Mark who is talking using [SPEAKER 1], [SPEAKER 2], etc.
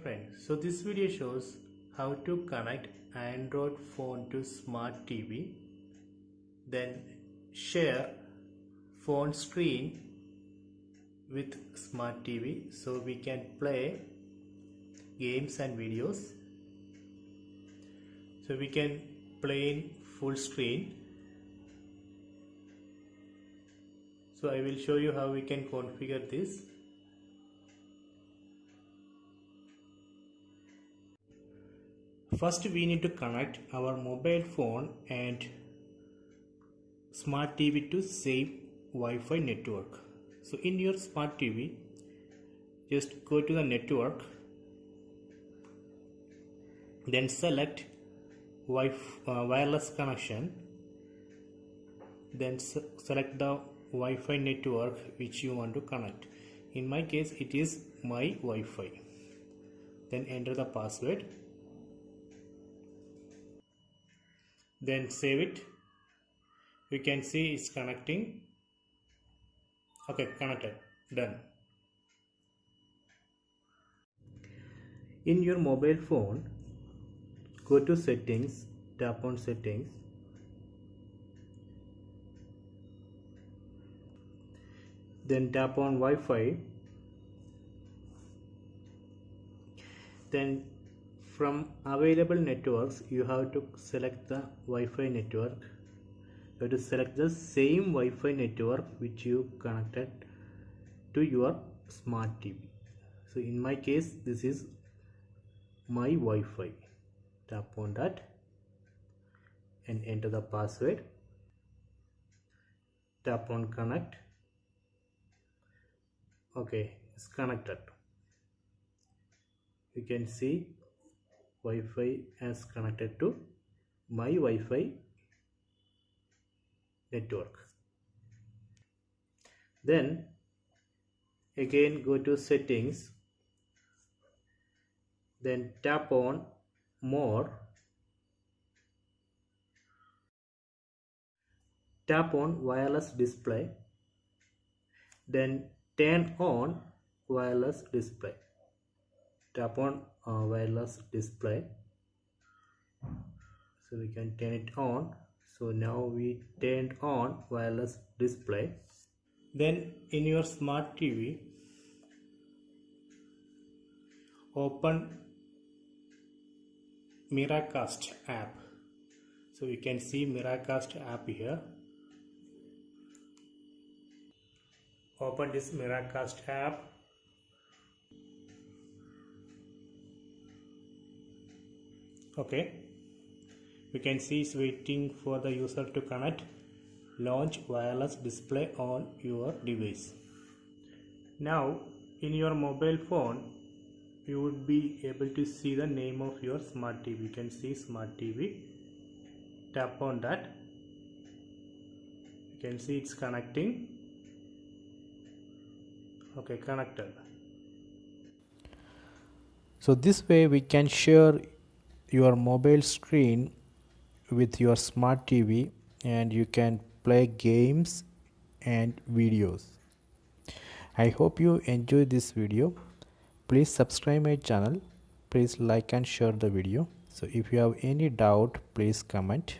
[SPEAKER 1] friends, so this video shows how to connect Android phone to smart TV, then share phone screen with smart TV so we can play games and videos. So we can play in full screen. So I will show you how we can configure this. First we need to connect our mobile phone and smart TV to same Wi-Fi network. So in your smart TV, just go to the network, then select wireless connection, then select the Wi-Fi network which you want to connect. In my case it is my Wi-Fi. Then enter the password, then save it. You can see it's connecting. Okay, connected, done. In your mobile phone, go to settings, tap on settings, then tap on Wi-Fi, then from available networks you have to select the Wi-Fi network. You have to select the same Wi-Fi network which you connected to your smart TV. So in my case this is my Wi-Fi. Tap on that and enter the password. Tap on connect. Okay, it's connected. You can see Wi-Fi as connected to my Wi-Fi network. Then again go to settings, then tap on more, tap on wireless display, then turn on wireless display. Tap on wireless display, so we can turn it on. So now we turned on wireless display. Then in your smart TV, open Miracast app. So you can see Miracast app here. Open this Miracast app. Okay, you can see it's waiting for the user to connect. Launch wireless display on your device. Now in your mobile phone you would be able to see the name of your smart TV. You can see smart TV. Tap on that. You can see it's connecting. Okay, connected. So this way we can share your mobile screen with your smart TV and you can play games and videos. I hope you enjoyed this video. Please subscribe my channel. Please like and share the video. So if you have any doubt, please comment.